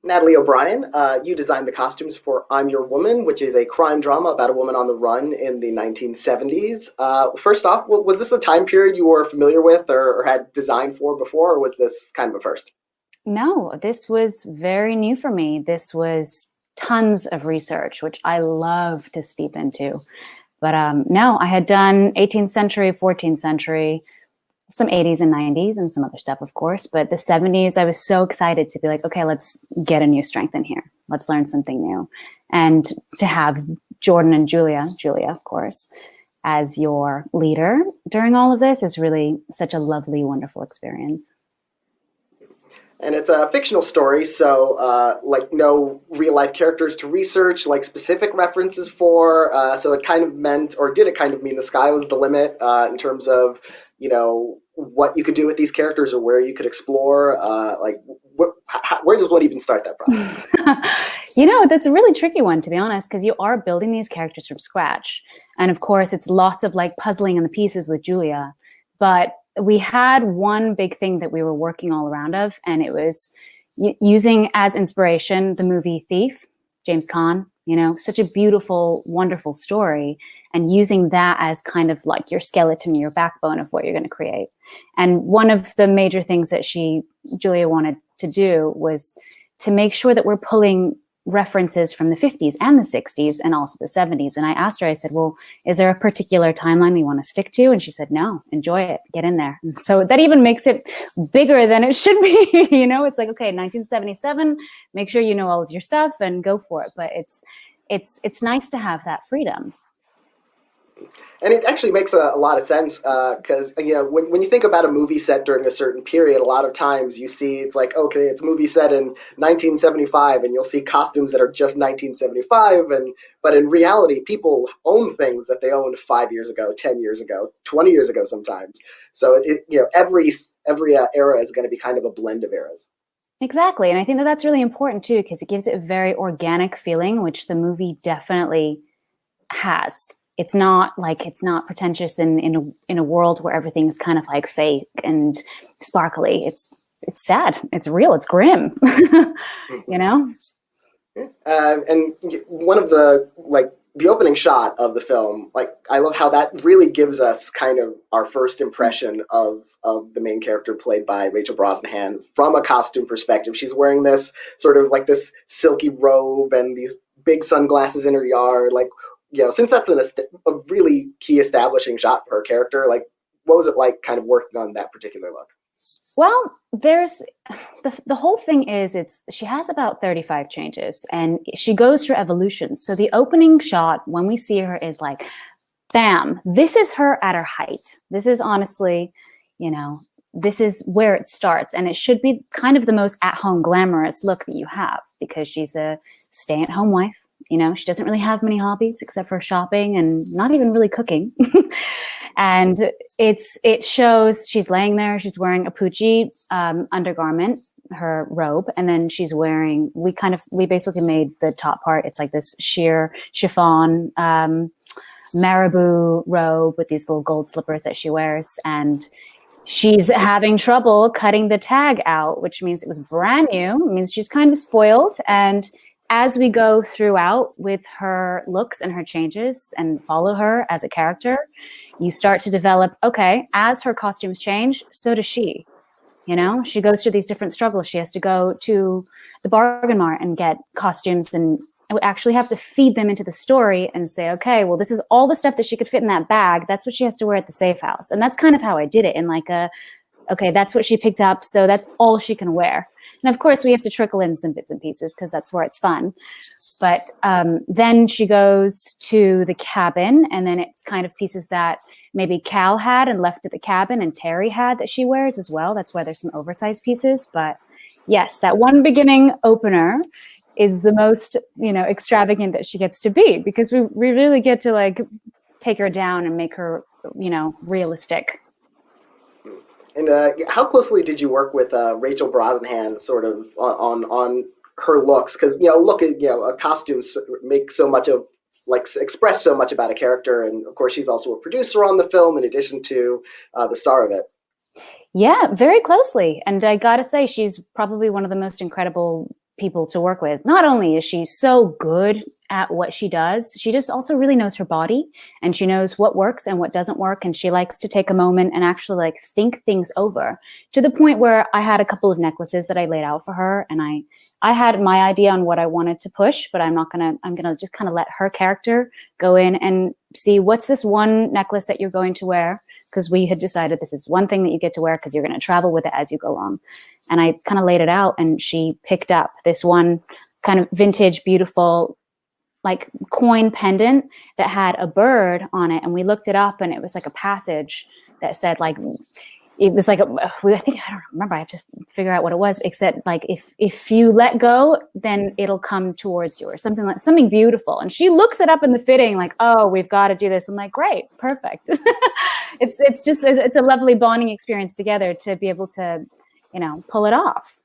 Natalie O'Brien, you designed the costumes for I'm Your Woman, which is a crime drama about a woman on the run in the 1970s. First off, was this a time period you were familiar with or had designed for before, or was this kind of a first? No, this was very new for me. This was tons of research, which I love to steep into. But no, I had done 18th century, 14th century, some 80s and 90s, and some other stuff, of course. But the 70s, I was so excited to be like, okay, let's get a new strength in here. Let's learn something new. And to have Jordan and Julia, of course, as your leader during all of this is really such a lovely, wonderful experience. And it's a fictional story, so like no real life characters to research, like specific references for. So it kind of meant, or did it kind of mean the sky was the limit in terms of, what you could do with these characters or where you could explore? Where does one even start that process? That's a really tricky one, to be honest, because you are building these characters from scratch. And of course, it's lots of like puzzling in the pieces with Julia. But we had one big thing that we were working all around of, and it was using as inspiration the movie Thief, James Caan, such a beautiful, wonderful story, and using that as kind of like your skeleton, your backbone of what you're going to create. And one of the major things that Julia wanted to do was to make sure that we're pulling references from the 50s and the 60s and also the 70s. And I asked her, I said, well, is there a particular timeline we want to stick to? And she said, no, enjoy it, get in there. And so that even makes it bigger than it should be. It's like, okay, 1977, make sure you know all of your stuff and go for it. But it's nice to have that freedom. And it actually makes a lot of sense because when you think about a movie set during a certain period, a lot of times you see it's like, okay, it's a movie set in 1975, and you'll see costumes that are just 1975, but in reality, people own things that they owned 5 years ago, 10 years ago, 20 years ago, sometimes. So every era is going to be kind of a blend of eras. Exactly, and I think that that's really important too, because it gives it a very organic feeling, which the movie definitely has. It's not pretentious in a world where everything's kind of like fake and sparkly. It's sad. It's real. It's grim. you know. And one of the opening shot of the film, like I love how that really gives us kind of our first impression of the main character played by Rachel Brosnahan from a costume perspective. She's wearing this sort of like this silky robe and these big sunglasses in her yard. Like, since that's a really key establishing shot for her character, like what was it like kind of working on that particular look? Well, there's the whole thing is she has about 35 changes and she goes through evolution. So the opening shot when we see her is like, bam, this is her at her height. This is honestly, this is where it starts. And it should be kind of the most at-home glamorous look that you have because she's a stay-at-home wife. She doesn't really have many hobbies except for shopping and not even really cooking. And it shows she's laying there. She's wearing a Pucci undergarment, her robe, and then she's wearing. We basically made the top part. It's like this sheer chiffon marabou robe with these little gold slippers that she wears, and she's having trouble cutting the tag out, which means it was brand new. It means she's kind of spoiled. And as we go throughout with her looks and her changes and follow her as a character, you start to develop, okay, as her costumes change, so does she. She goes through these different struggles. She has to go to the bargain mart and get costumes, and we actually have to feed them into the story and say, okay, well, this is all the stuff that she could fit in that bag. That's what she has to wear at the safe house. And that's kind of how I did it in okay, that's what she picked up. So that's all she can wear. And of course, we have to trickle in some bits and pieces because that's where it's fun. But then she goes to the cabin, and then it's kind of pieces that maybe Cal had and left at the cabin and Terry had that she wears as well. That's why there's some oversized pieces. But yes, that one beginning opener is the most, extravagant that she gets to be because we really get to like take her down and make her, realistic. And how closely did you work with Rachel Brosnahan, sort of on her looks? Because a costume make so much of express so much about a character, and of course she's also a producer on the film in addition to the star of it. Yeah, very closely. And I gotta say, she's probably one of the most incredible people to work with. Not only is she so good at what she does, she just also really knows her body, and she knows what works and what doesn't work. And she likes to take a moment and actually like think things over, to the point where I had a couple of necklaces that I laid out for her, and I had my idea on what I wanted to push, but I'm going to just kind of let her character go in and see, what's this one necklace that you're going to wear? Because we had decided this is one thing that you get to wear because you're going to travel with it as you go along. And I kind of laid it out, and she picked up this one kind of vintage, beautiful, like coin pendant that had a bird on it. And we looked it up, and it was like a passage that said, like, it was like, I don't remember, I have to figure out what it was, except like, if you let go, then it'll come towards you, or something beautiful. And she looks it up in the fitting, like, oh, we've got to do this. I'm like, great, perfect. It's a lovely bonding experience together to be able to, pull it off.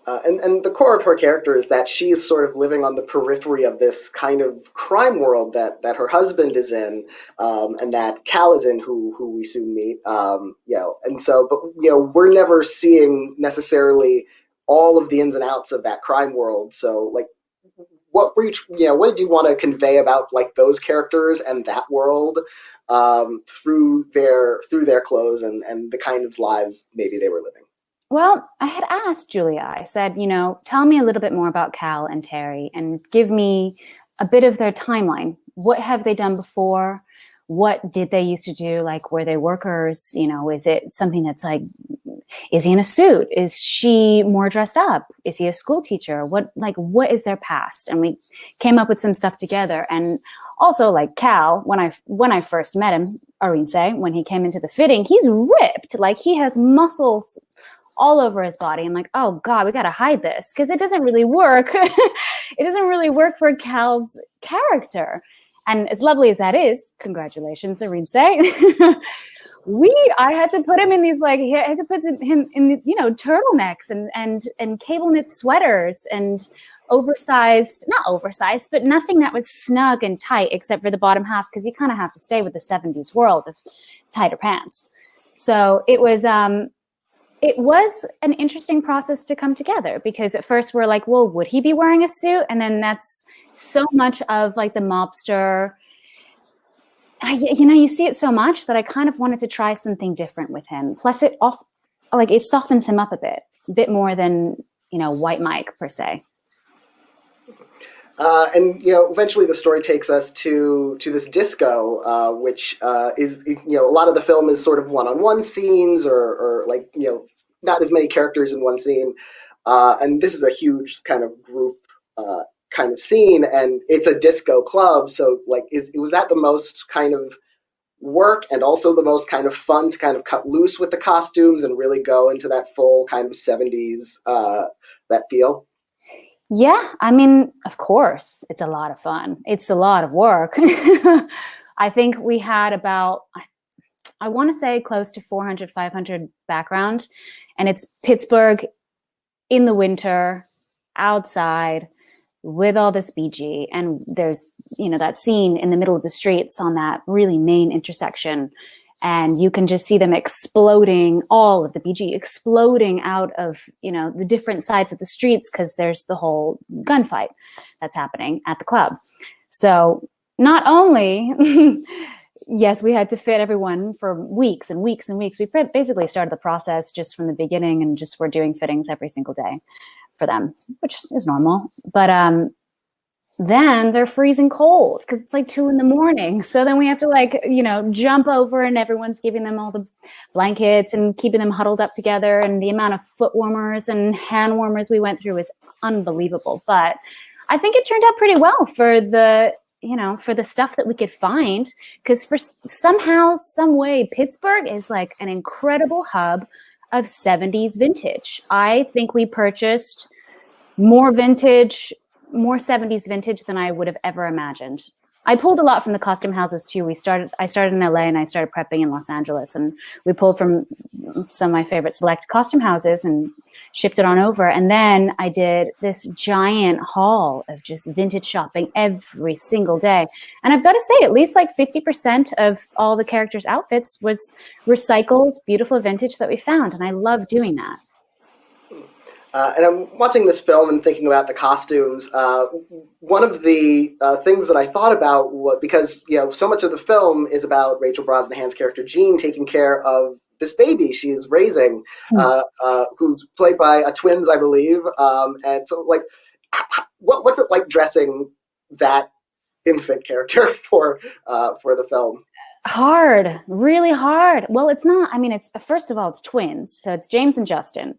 And the core of her character is that she's sort of living on the periphery of this kind of crime world that her husband is in, and that Cal is in, who we soon meet. And so, but we're never seeing necessarily all of the ins and outs of that crime world. So, like, what did you want to convey about like those characters and that world through their clothes and the kind of lives maybe they were living? Well, I had asked Julia, I said, tell me a little bit more about Cal and Terry, and give me a bit of their timeline. What have they done before? What did they used to do? Like, were they workers? Is it something that's like, is he in a suit? Is she more dressed up? Is he a school teacher? What is their past? And we came up with some stuff together. And also, like, Cal, when I first met him, Arinze, when he came into the fitting, he's ripped. Like, he has muscles all over his body. I'm like, oh God, we got to hide this, because it doesn't really work. It doesn't really work for Cal's character. And as lovely as that is, congratulations, Arinze. I had to put him in these, like, I had to put him in, turtlenecks and cable knit sweaters and not oversized, but nothing that was snug and tight except for the bottom half, because you kind of have to stay with the 70s world of tighter pants. So it was an interesting process to come together, because at first we're like, well, would he be wearing a suit? And then that's so much of like the mobster. You see it so much that I kind of wanted to try something different with him. Plus it softens him up a bit more than, White Mike per se. And eventually the story takes us to this disco, which is a lot of the film is sort of one-on-one scenes, or like not as many characters in one scene, and this is a huge kind of group kind of scene, and it's a disco club. So like, was that the most kind of work and also the most kind of fun to kind of cut loose with the costumes and really go into that full kind of 70s that feel? Yeah, I mean, of course, it's a lot of fun. It's a lot of work. I think we had about, I want to say close to 400, 500 background. And it's Pittsburgh in the winter, outside, with all this BG. And there's, that scene in the middle of the streets on that really main intersection. And you can just see them exploding, all of the BG exploding out of, the different sides of the streets, because there's the whole gunfight that's happening at the club. So not only, yes, we had to fit everyone for weeks and weeks and weeks. We basically started the process just from the beginning, and just were doing fittings every single day for them, which is normal. But then they're freezing cold because it's like 2 a.m. So then we have to jump over, and everyone's giving them all the blankets and keeping them huddled up together. And the amount of foot warmers and hand warmers we went through was unbelievable. But I think it turned out pretty well for the stuff that we could find, because for somehow, some way, Pittsburgh is like an incredible hub of 70s vintage. I think we purchased more 70s vintage than I would have ever imagined. I pulled a lot from the costume houses too. I started in LA, and I started prepping in Los Angeles, and we pulled from some of my favorite select costume houses and shipped it on over. And then I did this giant haul of just vintage shopping every single day. And I've got to say, at least like 50% of all the characters' outfits was recycled, beautiful vintage that we found. And I love doing that. And I'm watching this film and thinking about the costumes. One of the things that I thought about was because so much of the film is about Rachel Brosnahan's character Jean taking care of this baby she's raising, who's played by twins, I believe. And so, like, what's it like dressing that infant character for the film? Hard, really hard. Well, it's not. I mean, it's first of all, it's twins, so it's James and Justin.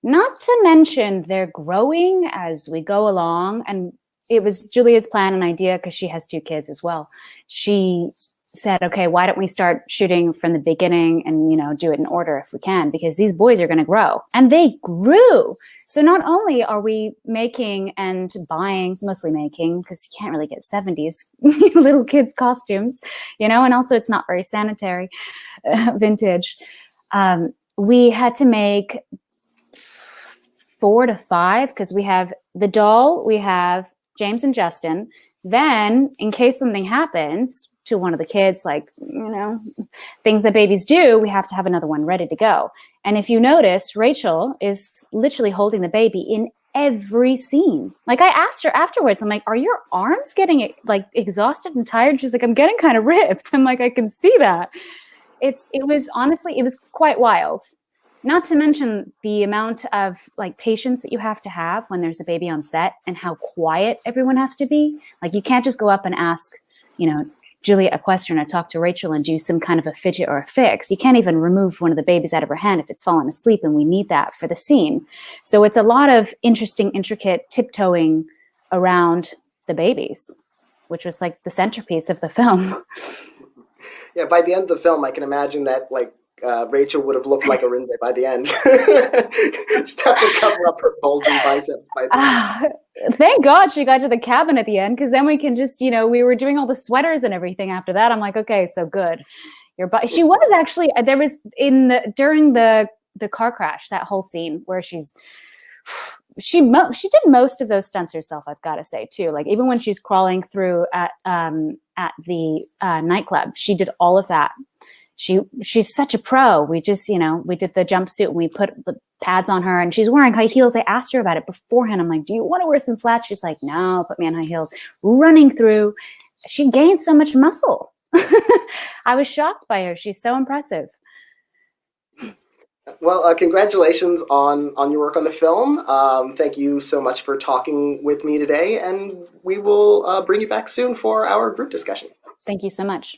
Not to mention they're growing as we go along. And it was Julia's plan and idea because she has 2 kids as well. She said, okay, why don't we start shooting from the beginning and, do it in order if we can, because these boys are going to grow. And they grew. So not only are we making and buying, mostly making, because you can't really get 70s little kids costumes, and also it's not very sanitary, vintage. We had to make 4 to 5 because we have the doll, we have James and Justin. Then, in case something happens to one of the kids, like, things that babies do, we have to have another one ready to go. And if you notice, Rachel is literally holding the baby in every scene. Like, I asked her afterwards, I'm like, are your arms getting like exhausted and tired? She's like, I'm getting kind of ripped. I'm like, I can see that. It was quite wild. Not to mention the amount of like patience that you have to have when there's a baby on set and how quiet everyone has to be. Like, you can't just go up and ask, Julia a question or talk to Rachel and do some kind of a fidget or a fix. You can't even remove one of the babies out of her hand if it's fallen asleep, and we need that for the scene. So it's a lot of interesting, intricate tiptoeing around the babies, which was like the centerpiece of the film. Yeah, by the end of the film, I can imagine that Rachel would have looked like a Rinze by the end. Just have to cover up her bulging biceps by the end. Thank God she got to the cabin at the end, because then we can just, we were doing all the sweaters and everything after that. I'm like, okay, so good. She was actually, there was during the car crash, that whole scene where she did most of those stunts herself, I've got to say too. Like, even when she's crawling through at the nightclub, she did all of that. She's such a pro. We just, we did the jumpsuit and we put the pads on her, and she's wearing high heels. I asked her about it beforehand. I'm like, do you want to wear some flats? She's like, no, put me on high heels. Running through, she gained so much muscle. I was shocked by her. She's so impressive. Well, congratulations on your work on the film. Thank you so much for talking with me today, and we will bring you back soon for our group discussion. Thank you so much.